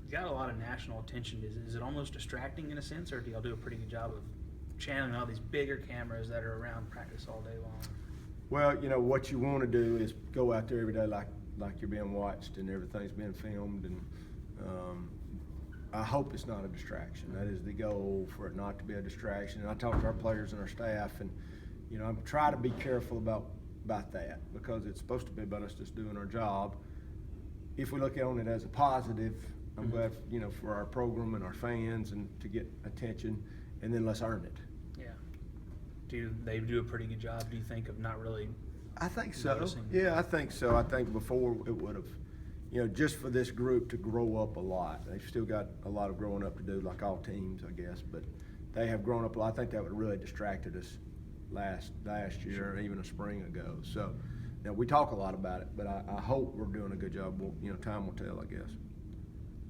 He's got a lot of national attention. Is it almost distracting in a sense, or do y'all do a pretty good job of channeling all these bigger cameras that are around practice all day long? Well, what you want to do is go out there every day like you're being watched and everything's being filmed, and I hope it's not a distraction. That is the goal, for it not to be a distraction. And I talk to our players and our staff, and I'm trying to be careful about that, because it's supposed to be about us just doing our job. If we look on it as a positive, I'm glad, for our program and our fans and to get attention, and then let's earn it. Yeah. Do they do a pretty good job, do you think, of not really? I think so. Noticing? Yeah, I think so. I think before it would have, just for this group to grow up a lot. They've still got a lot of growing up to do, like all teams, I guess, but they have grown up a lot. I think that would have really distracted us last year, or even a spring ago. So, we talk a lot about it, but I hope we're doing a good job. Well, time will tell, I guess.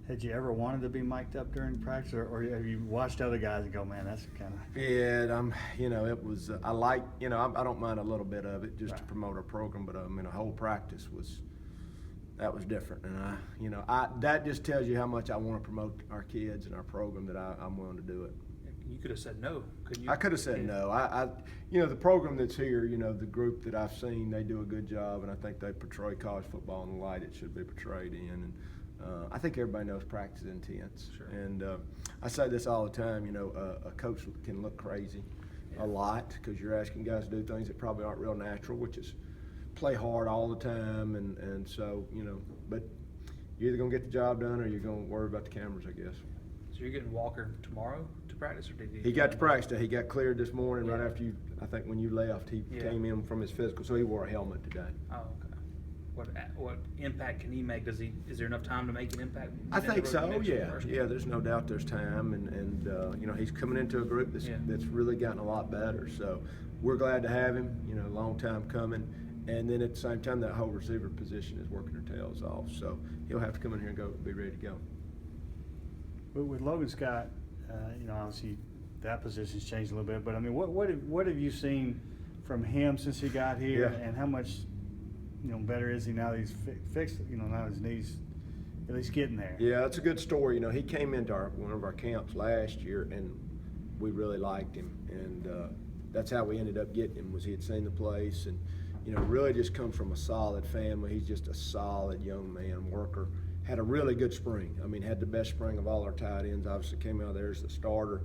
Had you ever wanted to be mic'd up during practice, or have you watched other guys and go, man, that's kind of? Yeah, it was. I like, I don't mind a little bit of it just to Right. promote our program, but a whole practice was different, and that just tells you how much I want to promote our kids and our program, that I'm willing to do it. You could have said no, couldn't you? I could have said no. The program that's here, the group that I've seen, they do a good job, and I think they portray college football in the light it should be portrayed in. And I think everybody knows practice is intense. Sure. And I say this all the time. A coach can look crazy a lot, because you're asking guys to do things that probably aren't real natural, which is play hard all the time, and so but you're either gonna get the job done, or you're gonna worry about the cameras, I guess. So you're getting Walker tomorrow to practice, or did He got to practice day. He got cleared this morning right Yeah. after I think when you left, he Yeah. came in from his physical, so he wore a helmet today. Oh, okay. What impact can he make? Is there enough time to make an impact? I think so. Next year, Yeah, first yeah. game? There's no doubt there's time, and he's coming into a group that's really gotten a lot better. So we're glad to have him. Long time coming, and then at the same time, that whole receiver position is working their tails off. So he'll have to come in here and be ready to go. With Logan Scott, obviously that position's changed a little bit, but what have you seen from him since he got here, Yeah. and how much better is he now that he's fixed? Now his knees at least getting there. Yeah, that's a good story. He came into one of our camps last year, and we really liked him, and that's how we ended up getting him. Was he had seen the place, and really just comes from a solid family. He's just a solid young man, worker. Had a really good spring. Had the best spring of all our tight ends. Obviously came out there as the starter.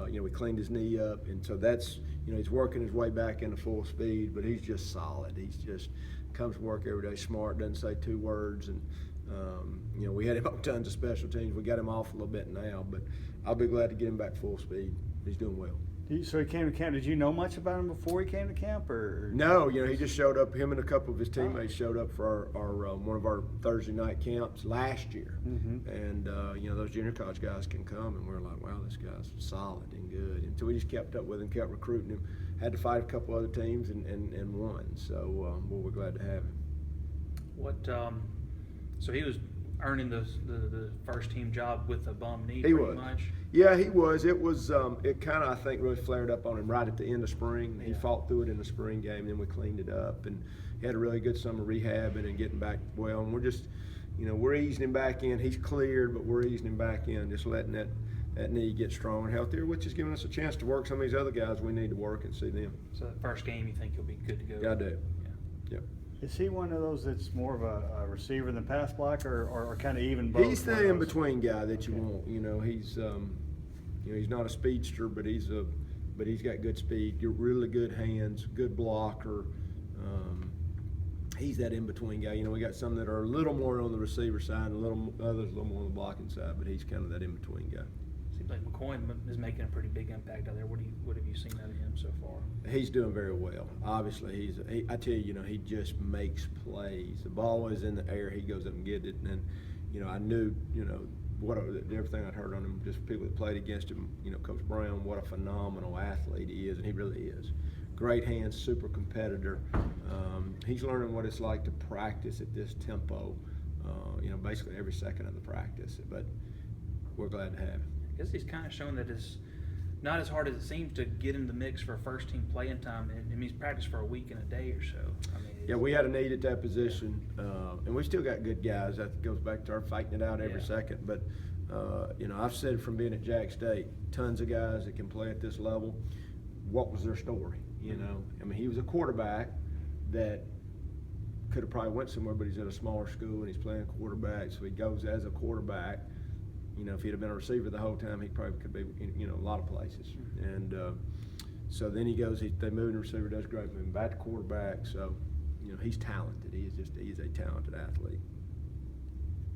We cleaned his knee up, and so that's, he's working his way back into full speed, but he's just solid. He's just comes to work every day, smart, doesn't say two words, and we had him on tons of special teams. We got him off a little bit now, but I'll be glad to get him back full speed. He's doing well. So he came to camp. Did you know much about him before he came to camp, or? No, he just showed up. Him and a couple of his teammates showed up for our one of our Thursday night camps last year, and those junior college guys can come, and we're like, wow, this guy's solid and good. And so we just kept up with him, kept recruiting him. Had to fight a couple other teams and won. So we're glad to have him. So he was earning the first team job with a bum knee, He pretty was. much. Yeah, he was. It was. It kind of, I think, really flared up on him right at the end of spring. He Yeah. fought through it in the spring game, and then we cleaned it up, and he had a really good summer rehabbing and getting back well. And we're just, we're easing him back in. He's cleared, but we're easing him back in, just letting that knee get stronger and healthier, which is giving us a chance to work some of these other guys we need to work and see them. So the first game, you think he'll be good to go? Yeah, I do. Yeah. Yep. Is he one of those that's more of a receiver than pass blocker, or kind of even both? He's the in-between guy that you want. He's he's not a speedster, but he's got good speed, really good hands, good blocker. He's that in-between guy. We got some that are a little more on the receiver side, and others a little more on the blocking side, but he's kind of that in-between guy. Seems like McCoy is making a pretty big impact out there. What have you seen out of him so far? He's doing very well. Obviously, I tell you, he just makes plays. The ball is in the air, he goes up and gets it, and I knew, everything I'd heard on him, just people that played against him, Coach Brown, what a phenomenal athlete he is, and he really is. Great hands, super competitor. He's learning what it's like to practice at this tempo, basically every second of the practice, but we're glad to have him. I guess he's kind of shown that not as hard as it seems to get in the mix for first team playing time. It means practice for a week and a day or so. I mean, Yeah, we had a need at that position, and we still got good guys. That goes back to our fighting it out every Yeah. second. But, you know, I've said from being at Jack State, tons of guys that can play at this level. What was their story, you know? I mean, he was a quarterback that could have probably went somewhere, but he's at a smaller school and he's playing quarterback, so he goes as a quarterback. You know, if he'd have been a receiver the whole time, he probably could be, you know, a lot of places. And so then he goes, they move him to receiver, does great, moving back to quarterback. So, you know, he's talented. He's a talented athlete.